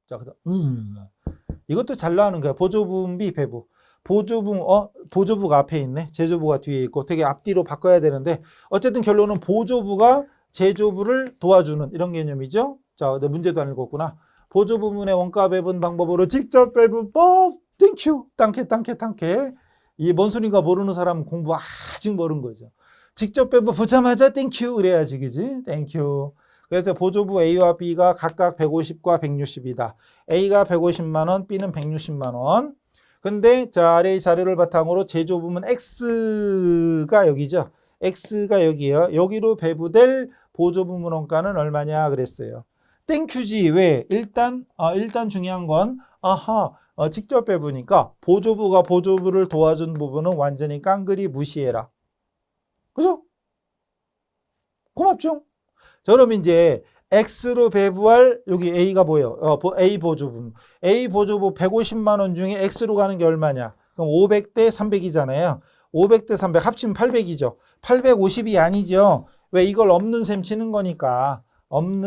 자, 이것도 잘 나오는 거야. 보조분비 배부. 보조부가 앞에 있네. 제조부가 뒤에 있고 되게 앞뒤로 바꿔야 되는데 어쨌든 결론은 보조부가 제조부를 도와주는 이런 개념이죠. 자, 근데 문제도 안 읽었구나. 보조부문의 원가 배분 방법으로 직접 배분법. 땡큐. 땅캐. 이 먼순이가 모르는 사람 공부 아직 모르는 거죠. 직접 배분 보자마자 땡큐 그래야지, 그지? 땡큐. 그래서 보조부 A와 B가 각각 150과 160이다. A가 150만 원, B는 160만 원. 근데 자, 아래의 자료를 바탕으로 제조부문 X가 여기죠. X가 여기에요. 여기로 배부될 보조부문 원가는 얼마냐 그랬어요. 땡큐지. 왜? 일단 중요한 건 직접 배부니까 보조부가 보조부를 도와준 부분은 완전히 깡그리 무시해라. 그죠? 고맙죠? 자, 그럼 이제 X로 배부할 여기 A가 뭐예요? A 보조부. A 보조부 150만 원 중에 X로 가는 게 얼마냐? 그럼 500대 300이잖아요. 500대 300 합치면 800이죠. 850이 아니죠. 왜? 이걸 없는 셈 치는 거니까. 그럼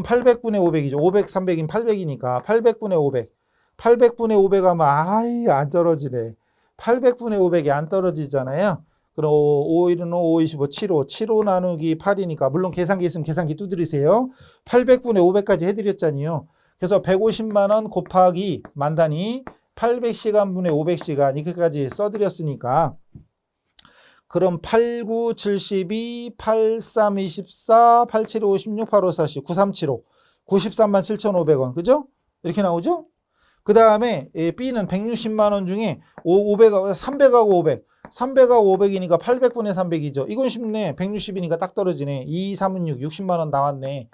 800분의 500이죠. 500, 300이면 800이니까 800분의 500. 800분의 500 하면 안 떨어지네. 800분의 500이 안 떨어지잖아요. 그럼 5, 1은 5, 25, 7호 나누기 8이니까 물론 계산기 있으면 계산기 두드리세요. 800분의 500까지 해드렸잖아요. 그래서 150만 원 곱하기 만 단위 800시간분의 500시간 이렇게까지 써드렸으니까 그럼 8, 9, 72, 8, 3, 24, 8, 7, 56, 8, 5, 40, 9, 3, 7, 5 93만 7,500원 그죠? 이렇게 나오죠? 그 다음에 B는 160만 원 중에 300하고 500 300하고 500이니까 800분의 300이죠. 이건 쉽네. 160이니까 딱 떨어지네. 2, 3은 6, 60만 원 나왔네.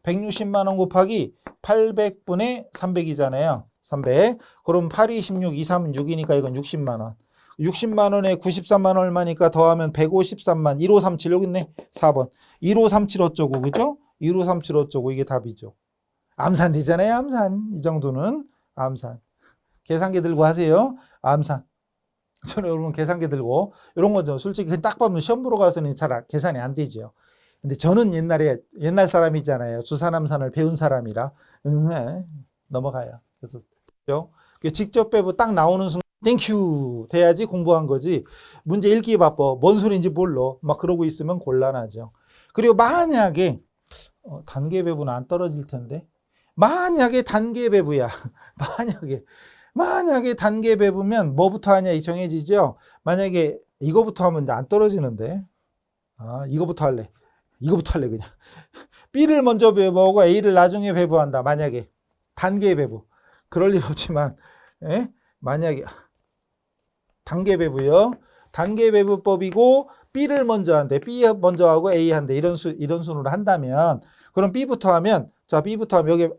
160만 원 곱하기 800분의 300이잖아요. 300. 그럼 8, 2, 16, 2, 3은 6이니까 이건 60만 원. 60만 원에 93만 원 얼마니까 더하면 153만. 1537 여기 있네. 4번. 1537 어쩌고 그죠? 1537 어쩌고 이게 답이죠. 암산 되잖아요. 암산. 이 정도는 암산. 계산기 들고 하세요. 암산. 저는 여러분 계산기 들고 이런 거죠. 솔직히 딱 보면 시험 보러 가서는 잘 계산이 안 되죠. 근데 저는 옛날 사람이잖아요. 주산암산을 배운 사람이라 넘어가요. 그래서 직접 배부 딱 나오는 순간 땡큐 돼야지 공부한 거지. 문제 읽기 바빠. 뭔 소리인지 몰라. 막 그러고 있으면 곤란하죠. 그리고 만약에 단계 배부는 안 떨어질 텐데 만약에 단계 배부야. 만약에 단계 배부면 뭐부터 하냐 이 정해지죠. 만약에 이거부터 하면 이제 안 떨어지는데 이거부터 할래 그냥. B를 먼저 배부하고 A를 나중에 배부한다. 만약에 단계 배부 그럴 일 없지만 만약에 단계 배부요. 단계 배부법이고 B를 먼저 한대. B 먼저 하고 A 한대. 이런 순으로 한다면 그럼 B부터 하면 여기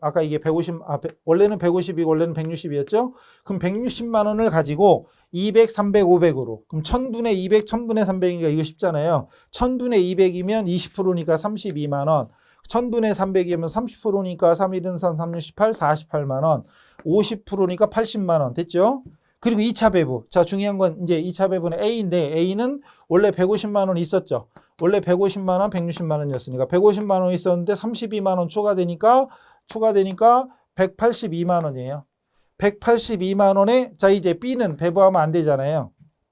아까 이게 150 원래는 150이고 원래는 160이었죠? 그럼 160만 원을 가지고 200, 300, 500으로 그럼 1000분의 200, 1000분의 300이니까 이거 쉽잖아요. 1000분의 200이면 20%니까 32만 원. 1000분의 300이면 30%니까 3, 1은 3, 3, 68, 48만 원. 50%니까 80만 원. 됐죠? 그리고 2차 배부. 자, 중요한 건 이제 2차 배부는 A인데 A는 원래 150만 원 있었죠. 원래 150만 원, 160만 원이었으니까 150만 원 있었는데 32만 원 추가되니까 182만 원이에요. 182만 원에 자 이제 B는 배부하면 안 되잖아요.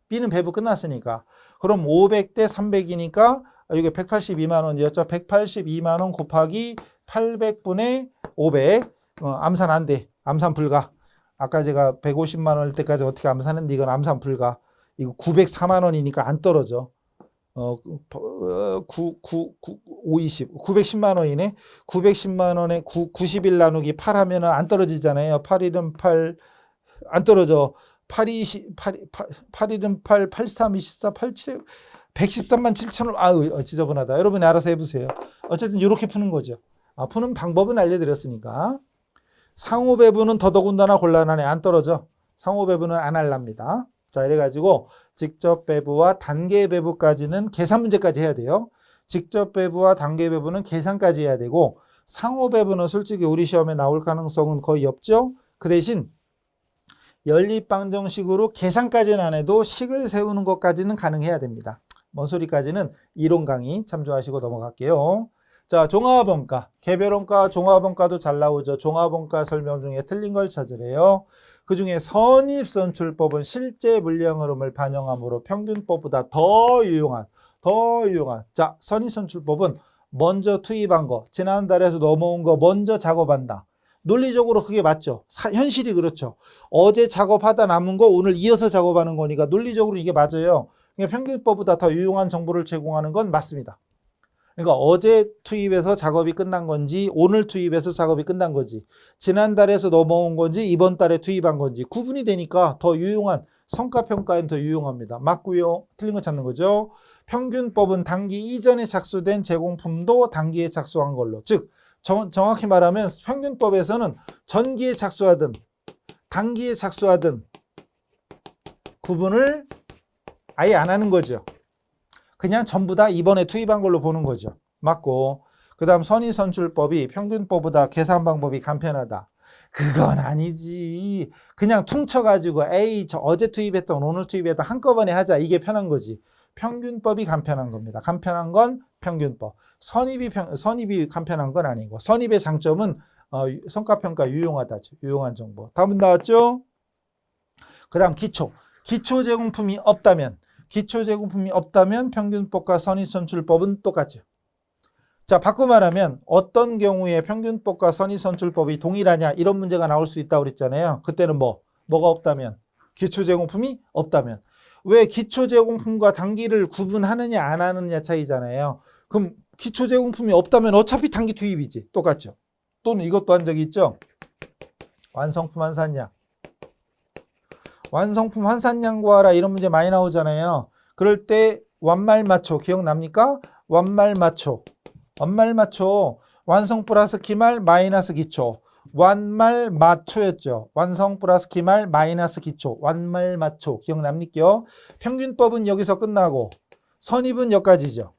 B는 배부 끝났으니까. 그럼 500대 300이니까 이게 182만 원이었죠. 182만 원 곱하기 800분의 500. 암산 안 돼. 암산 불가. 아까 제가 150만 원일 때까지 어떻게 암산했는데 이건 암산 불가. 이거 904만 원이니까 안 떨어져. 910만 원이네. 910만 원에 90일 나누기 8 하면은 안 떨어지잖아요. 8일은 8, 안 떨어져. 8일은 8, 83, 24, 87, 113만 7천 원. 지저분하다. 여러분이 알아서 해보세요. 어쨌든 이렇게 푸는 거죠. 푸는 방법은 알려드렸으니까. 상호 배부는 더더군다나 곤란하네. 안 떨어져. 상호 배부는 안 할랍니다. 자, 이래가지고 직접 배부와 단계 배부까지는 계산 문제까지 해야 돼요. 직접 배부와 단계 배부는 계산까지 해야 되고 상호 배부는 솔직히 우리 시험에 나올 가능성은 거의 없죠. 그 대신 연립방정식으로 계산까지는 안 해도 식을 세우는 것까지는 가능해야 됩니다. 뭔 소리까지는 이론 강의 참조하시고 넘어갈게요. 자, 종합원가, 개별원가, 종합원가도 잘 나오죠. 종합원가 설명 중에 틀린 걸 찾으래요. 그 중에 선입선출법은 실제 물량 흐름을 반영함으로 평균법보다 더 유용한. 자, 선입선출법은 먼저 투입한 거, 지난달에서 넘어온 거 먼저 작업한다. 논리적으로 그게 맞죠. 현실이 그렇죠. 어제 작업하다 남은 거 오늘 이어서 작업하는 거니까 논리적으로 이게 맞아요. 그러니까 평균법보다 더 유용한 정보를 제공하는 건 맞습니다. 그러니까 어제 투입해서 작업이 끝난 건지 오늘 투입해서 작업이 끝난 건지 지난달에서 넘어온 건지 이번 달에 투입한 건지 구분이 되니까 더 유용한 성과평가엔 더 유용합니다. 맞고요. 틀린 거 찾는 거죠. 평균법은 단기 이전에 착수된 제공품도 단기에 착수한 걸로. 즉 정확히 말하면 평균법에서는 전기에 착수하든 단기에 착수하든 구분을 아예 안 하는 거죠. 그냥 전부 다 이번에 투입한 걸로 보는 거죠. 맞고. 그 다음 선의선출법이 평균법보다 계산 방법이 간편하다. 그건 아니지. 그냥 퉁쳐가지고 에이 저 어제 투입했던 오늘 투입했던 한꺼번에 하자. 이게 편한 거지. 평균법이 간편한 겁니다. 간편한 건 평균법. 선입이 간편한 건 아니고. 선입의 장점은 성과평가 유용하다죠. 유용한 정보. 답은 나왔죠? 그 다음 기초. 기초 제공품이 없다면 평균법과 선의선출법은 똑같죠. 자, 바꿔 말하면 어떤 경우에 평균법과 선의선출법이 동일하냐 이런 문제가 나올 수 있다고 그랬잖아요. 그때는 뭐가 없다면? 기초제공품이 없다면. 왜 기초제공품과 단기를 구분하느냐 안 하느냐 차이잖아요. 그럼 기초제공품이 없다면 어차피 단기 투입이지. 똑같죠. 또는 이것도 한 적이 있죠. 완성품 환산량. 완성품 환산량 구하라 이런 문제 많이 나오잖아요. 그럴 때 완말맞춰 기억납니까? 완말맞춰 완성 플러스 기말 마이너스 기초 완말맞춰였죠. 완성 플러스 기말 마이너스 기초 완말맞춰 기억납니까? 평균법은 여기서 끝나고 선입은 여기까지죠.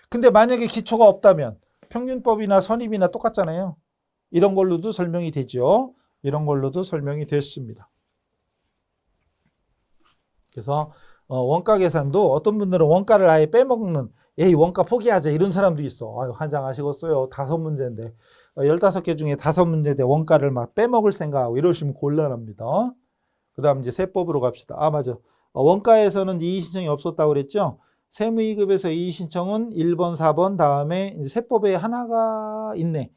근데 만약에 기초가 없다면 평균법이나 선입이나 똑같잖아요. 이런 걸로도 설명이 되죠. 이런 걸로도 설명이 됐습니다. 그래서 원가 계산도 어떤 분들은 원가를 아예 빼먹는 에이 원가 포기하자 이런 사람도 있어. 아유 환장하시겠어요. 5문제인데 15개 중에 5문제인데 원가를 막 빼먹을 생각하고 이러시면 곤란합니다. 그 다음 이제 세법으로 갑시다. 아 맞아. 원가에서는 이의신청이 없었다고 그랬죠. 세무이급에서 이의신청은 1번 4번 다음에 이제 세법에 하나가 있네.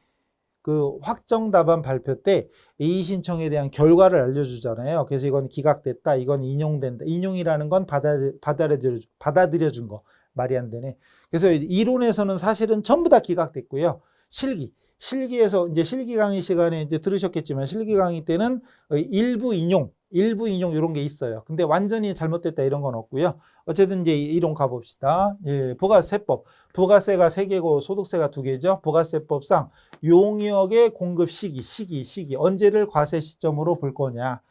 그 확정 답안 발표 때 이의신청에 대한 결과를 알려주잖아요. 그래서 이건 기각됐다. 이건 인용된다. 인용이라는 건 받아들여준 거. 말이 안 되네. 그래서 이론에서는 사실은 전부 다 기각됐고요. 실기에서 이제 실기 강의 시간에 이제 들으셨겠지만 실기 강의 때는 일부 인용 이런 게 있어요. 근데 완전히 잘못됐다 이런 건 없고요. 어쨌든 이제 이론 가봅시다. 예, 부가세법. 부가세가 3개고 소득세가 2개죠. 부가세법상 용역의 공급 시기 언제를 과세 시점으로 볼 거냐.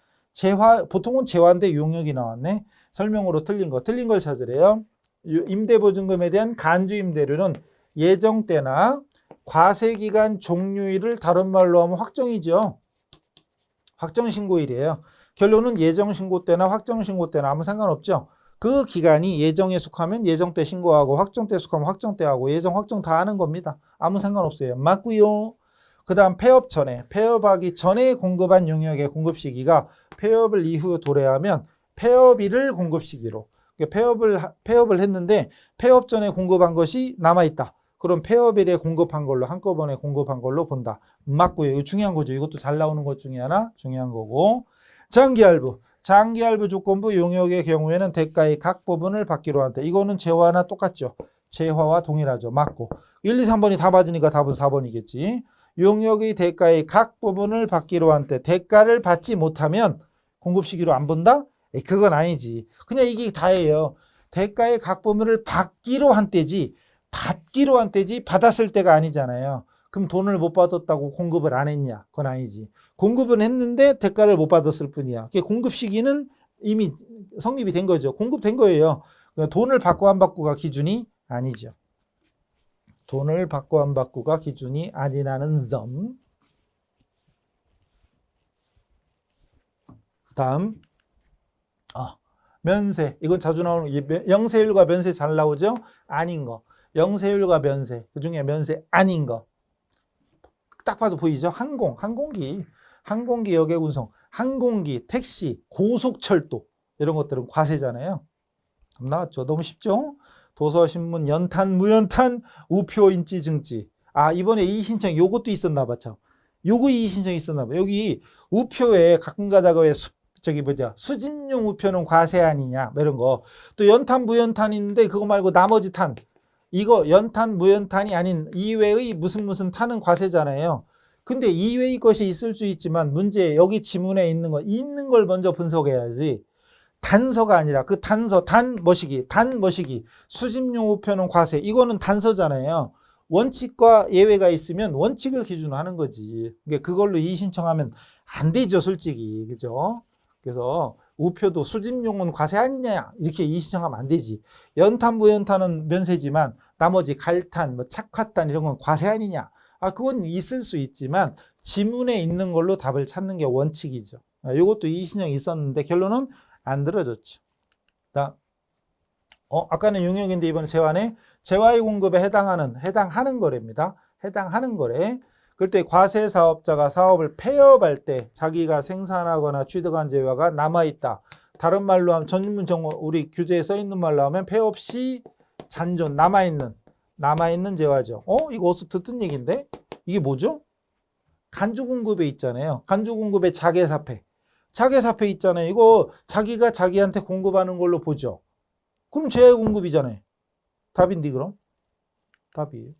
보통은 재화인데 용역이 나왔네. 설명으로 틀린 걸 찾으래요. 임대보증금에 대한 간주임대료는 예정 때나 과세기간 종료일을 다른 말로 하면 확정이죠. 확정신고일이에요. 결론은 예정신고 때나 확정신고 때나 아무 상관없죠. 그 기간이 예정에 속하면 예정 때 신고하고 확정 때 속하면 확정 때 하고 예정 확정 다 하는 겁니다. 아무 상관없어요. 맞고요. 그 다음 폐업하기 전에 공급한 용역의 공급 시기가 폐업을 이후 도래하면 폐업일을 공급 시기로. 폐업을 했는데 폐업 전에 공급한 것이 남아있다. 그럼 폐업일에 공급한 걸로 한꺼번에 공급한 걸로 본다. 맞고요. 이거 중요한 거죠. 이것도 잘 나오는 것 중에 하나 중요한 거고. 장기할부 조건부 용역의 경우에는 대가의 각 부분을 받기로 한다. 이거는 재화나 똑같죠. 재화와 동일하죠. 맞고. 1, 2, 3번이 다 맞으니까 답은 4번이겠지. 용역의 대가의 각 부분을 받기로 한 때 대가를 받지 못하면 공급 시기로 안 본다? 그건 아니지. 그냥 이게 다예요. 대가의 각 부분을 받기로 한 때지 받았을 때가 아니잖아요. 그럼 돈을 못 받았다고 공급을 안 했냐? 그건 아니지. 공급은 했는데 대가를 못 받았을 뿐이야. 공급 시기는 이미 성립이 된 거죠. 공급된 거예요. 돈을 받고 안 받고가 기준이 아니죠. 돈을 받고 안 받고가 기준이 아니라는 점. 다음 면세. 이건 자주 나오는 영세율과 면세 잘 나오죠? 아닌 거. 영세율과 면세, 그중에 면세 아닌 거. 딱 봐도 보이죠? 항공기, 여객 운송, 항공기, 택시, 고속철도 이런 것들은 과세잖아요. 나왔죠? 너무 쉽죠? 도서신문, 연탄, 무연탄, 우표, 인지, 증지. 이번에 이의신청 요것도 있었나 봐, 참. 요거 이의신청 있었나 봐. 여기 우표에 가끔 가다가 왜 수집용 우표는 과세 아니냐, 뭐 이런 거. 또 연탄, 무연탄 있는데 그거 말고 나머지 탄. 이거 연탄, 무연탄이 아닌 이외의 무슨 탄은 과세잖아요. 근데 이외의 것이 있을 수 있지만 문제 여기 지문에 있는 걸 먼저 분석해야지. 단서가 아니라 그 단서, 단 머시기, 수집용 우표는 과세. 이거는 단서잖아요. 원칙과 예외가 있으면 원칙을 기준으로 하는 거지. 그러니까 그걸로 이의 신청하면 안 되죠, 솔직히. 그죠? 그래서 우표도 수집용은 과세 아니냐 이렇게 이의 신청하면 안 되지. 연탄, 무연탄은 면세지만 나머지 갈탄, 착화탄 이런 건 과세 아니냐. 그건 있을 수 있지만 지문에 있는 걸로 답을 찾는 게 원칙이죠. 이것도 이의 신청이 있었는데 결론은 안 들어줬죠. 아까는 용역인데 이번 재환에 재화의 공급에 해당하는 거래입니다. 해당하는 거래. 그때 과세 사업자가 사업을 폐업할 때 자기가 생산하거나 취득한 재화가 남아있다. 다른 말로 하면 전문 정어 우리 교재에 써 있는 말로 하면 폐업 시 잔존 남아있는 재화죠. 이거 어디서 듣던 얘기인데? 이게 뭐죠? 간주 공급에 있잖아요. 간주 공급에 자개사폐 있잖아요. 이거 자기가 자기한테 공급하는 걸로 보죠. 그럼 재화의 공급이잖아요. 답인데 그럼? 답이에요.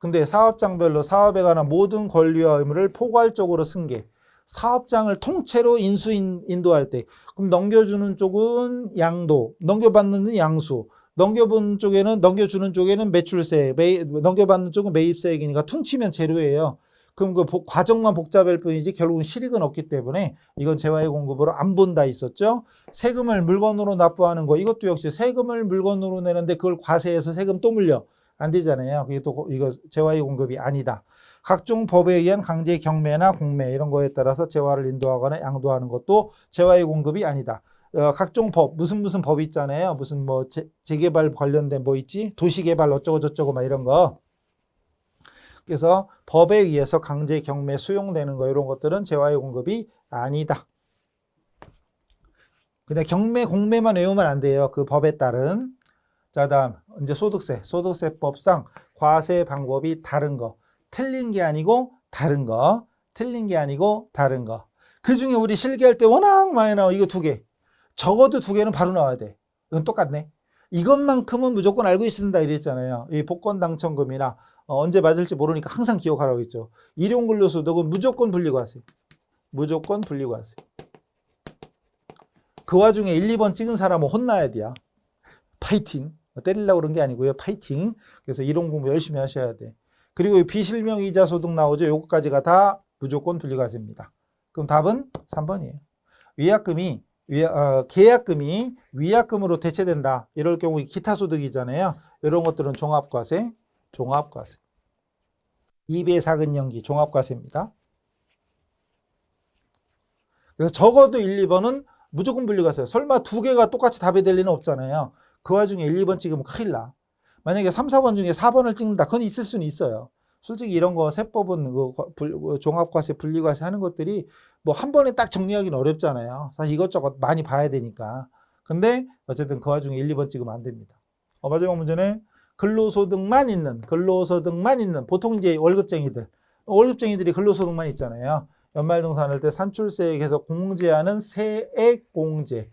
근데 사업장별로 사업에 관한 모든 권리와 의무를 포괄적으로 승계. 사업장을 통째로 인도할 때 그럼 넘겨주는 쪽은 양도, 넘겨받는 양수, 넘겨주는 쪽에는 매출세, 넘겨받는 쪽은 매입세액이니까 퉁치면 제로예요. 그럼 그 과정만 복잡할 뿐이지 결국은 실익은 없기 때문에 이건 재화의 공급으로 안 본다 있었죠. 세금을 물건으로 납부하는 거 이것도 역시 세금을 물건으로 내는데 그걸 과세해서 세금 또 물려. 안 되잖아요. 그게 또 이거 재화의 공급이 아니다. 각종 법에 의한 강제 경매나 공매 이런 거에 따라서 재화를 인도하거나 양도하는 것도 재화의 공급이 아니다. 각종 법 무슨 법이 있잖아요. 무슨 재개발 관련된 있지? 도시개발 어쩌고 저쩌고 막 이런 거. 그래서 법에 의해서 강제 경매 수용되는 거 이런 것들은 재화의 공급이 아니다. 근데 경매 공매만 외우면 안 돼요. 그 법에 따른. 자, 다음 이제 소득세법상 과세 방법이 다른 거. 틀린 게 아니고 다른 거. 그 중에 우리 실기할 때 워낙 많이 나와. 이거 2개. 적어도 2개는 바로 나와야 돼. 이건 똑같네. 이것만큼은 무조건 알고 있습니다. 이랬잖아요. 이 복권 당첨금이나 언제 맞을지 모르니까 항상 기억하라고 했죠. 일용근로소득은 무조건 불리고 하세요. 그 와중에 1, 2번 찍은 사람은 혼나야 돼요. 파이팅. 때리려고 그런 게 아니고요. 파이팅. 그래서 이론 공부 열심히 하셔야 돼. 그리고 비실명 이자 소득 나오죠. 요거까지가 다 무조건 불리과세입니다. 그럼 답은 3번이에요. 계약금이 위약금으로 대체된다. 이럴 경우 기타 소득이잖아요. 이런 것들은 종합과세. 2배 사근연기 종합과세입니다. 그래서 적어도 1, 2번은 무조건 분리과세요. 설마 2개가 똑같이 답이 될 리는 없잖아요. 그 와중에 1, 2번 찍으면 큰일 나. 만약에 3, 4번 중에 4번을 찍는다. 그건 있을 수는 있어요. 솔직히 이런 거 세법은 종합과세, 분리과세 하는 것들이 한 번에 딱 정리하기는 어렵잖아요. 사실 이것저것 많이 봐야 되니까. 근데 어쨌든 그 와중에 1, 2번 찍으면 안 됩니다. 마지막 문제는 근로소득만 있는 보통 이제 월급쟁이들이 근로소득만 있잖아요. 연말정산 할 때 산출세액에서 공제하는 세액공제에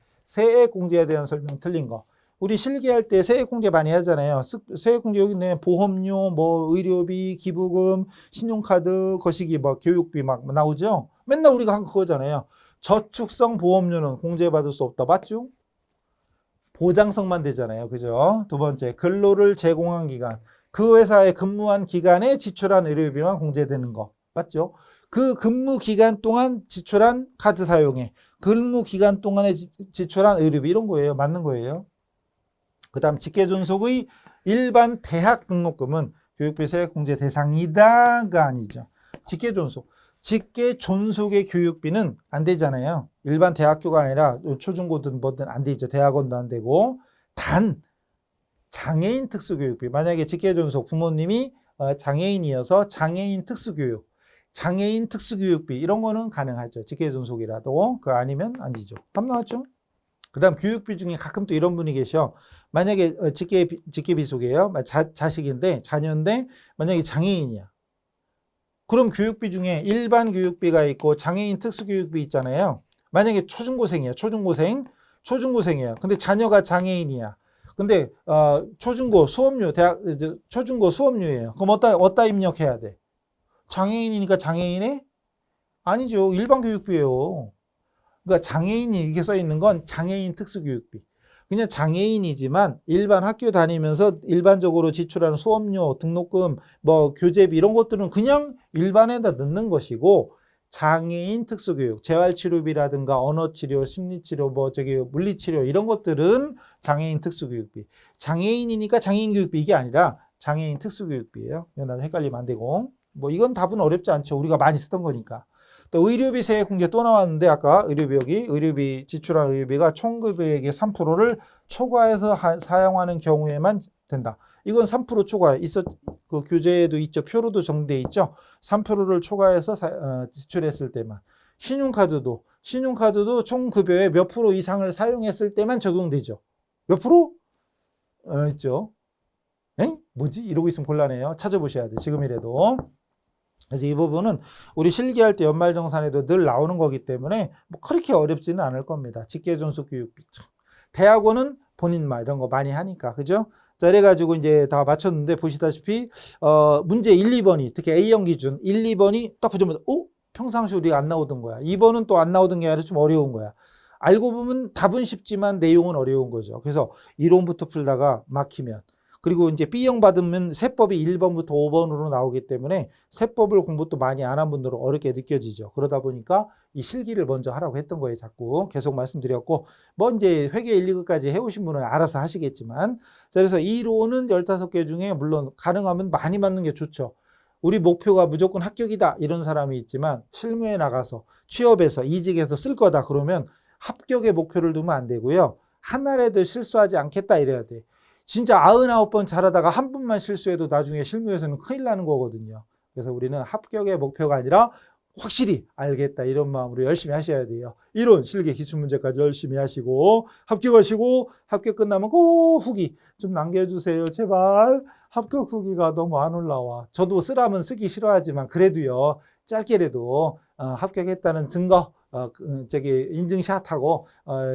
대한 설명 틀린 거. 우리 실기할 때 세액공제 많이 하잖아요. 세액공제 여기 있네. 보험료, 의료비, 기부금, 신용카드, 거시기, 교육비 막 나오죠. 맨날 우리가 한 그거잖아요. 저축성 보험료는 공제받을 수 없다. 맞죠? 보장성만 되잖아요. 그죠? 2번째, 근로를 제공한 기간. 그 회사에 근무한 기간에 지출한 의료비만 공제되는 거. 맞죠? 그 근무 기간 동안 지출한 카드 사용에, 근무 기간 동안에 지출한 의료비 이런 거예요. 맞는 거예요. 그 다음 직계존속의 일반 대학 등록금은 교육비 세액공제 대상이다가 아니죠. 직계존속의 교육비는 안 되잖아요. 일반 대학교가 아니라 초중고든 뭐든 안 되죠. 대학원도 안 되고. 단 장애인 특수교육비. 만약에 직계존속 부모님이 장애인이어서 장애인 특수교육, 장애인 특수교육비 이런 거는 가능하죠. 직계존속이라도. 그거 아니면 아니죠. 답 나왔죠? 그 다음 교육비 중에 가끔 또 이런 분이 계셔. 만약에 직계비속이에요. 자식인데 자녀인데 만약에 장애인이야. 그럼 교육비 중에 일반 교육비가 있고 장애인 특수교육비 있잖아요. 만약에 초중고생이야. 초중고생이야. 근데 자녀가 장애인이야. 근데 초중고 수업료 초중고 수업료예요. 그럼 어디다 입력해야 돼? 장애인이니까 장애인에? 아니죠. 일반 교육비예요. 그러니까 장애인이 이렇게 써 있는 건 장애인 특수교육비. 그냥 장애인이지만 일반 학교 다니면서 일반적으로 지출하는 수업료, 등록금, 뭐 교재비 이런 것들은 그냥 일반에다 넣는 것이고, 장애인 특수교육, 재활치료비라든가 언어치료, 심리치료, 물리치료 이런 것들은 장애인 특수교육비. 장애인이니까 장애인 교육비 이게 아니라 장애인 특수교육비예요. 나중에 헷갈리면 안 되고. 뭐 이건 답은 어렵지 않죠. 우리가 많이 쓰던 거니까. 또 의료비 세액 공제 또 나왔는데 아까 의료비 지출한 의료비가 총급액의 3%를 초과해서 사용하는 경우에만 된다. 이건 3% 초과에 그 교재에도 있죠. 표로도 정리돼 있죠. 3%를 초과해서 지출했을 때만. 신용카드도 총급여의 몇 프로 이상을 사용했을 때만 적용되죠. 몇 프로? 있죠. 엥? 뭐지? 이러고 있으면 곤란해요. 찾아보셔야 돼. 지금이라도. 그래서 이 부분은 우리 실기할 때 연말정산에도 늘 나오는 거기 때문에 뭐 그렇게 어렵지는 않을 겁니다. 직계존속 교육비. 대학원은 본인말 이런 거 많이 하니까. 그죠? 자, 이래가지고 이제 다 맞췄는데 보시다시피, 문제 1, 2번이, 특히 A형 기준 1, 2번이 딱 보자마자, 평상시 우리가 안 나오던 거야. 2번은 또 안 나오던 게 아니라 좀 어려운 거야. 알고 보면 답은 쉽지만 내용은 어려운 거죠. 그래서 이론부터 풀다가 막히면. 그리고 이제 B형 받으면 세법이 1번부터 5번으로 나오기 때문에 세법을 공부도 많이 안 한 분들은 어렵게 느껴지죠. 그러다 보니까 이 실기를 먼저 하라고 했던 거예요. 자꾸 계속 말씀드렸고, 뭐 이제 회계 1, 2급까지 해오신 분은 알아서 하시겠지만, 자, 그래서 이론은 15개 중에 물론 가능하면 많이 맞는 게 좋죠. 우리 목표가 무조건 합격이다 이런 사람이 있지만 실무에 나가서 취업해서 이직해서 쓸 거다 그러면 합격의 목표를 두면 안 되고요. 하나라도 실수하지 않겠다 이래야 돼. 진짜 99번 잘하다가 한 번만 실수해도 나중에 실무에서는 큰일 나는 거거든요. 그래서 우리는 합격의 목표가 아니라 확실히 알겠다 이런 마음으로 열심히 하셔야 돼요. 이론, 실기, 기출문제까지 열심히 하시고 합격하시고 합격 끝나면 꼭 후기 좀 남겨주세요. 제발. 합격 후기가 너무 안 올라와. 저도 쓰라면 쓰기 싫어하지만 그래도요. 짧게라도 합격했다는 증거 인증샷하고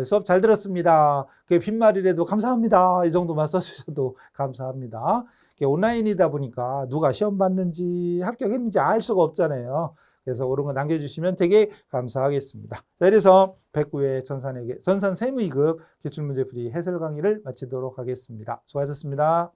수업 잘 들었습니다. 그 빈말이라도 감사합니다. 이 정도만 써주셔도 감사합니다. 온라인이다 보니까 누가 시험 봤는지 합격했는지 알 수가 없잖아요. 그래서 그런 거 남겨주시면 되게 감사하겠습니다. 자, 그래서 109회 전산 세무 2급 기출문제 풀이 해설 강의를 마치도록 하겠습니다. 수고하셨습니다.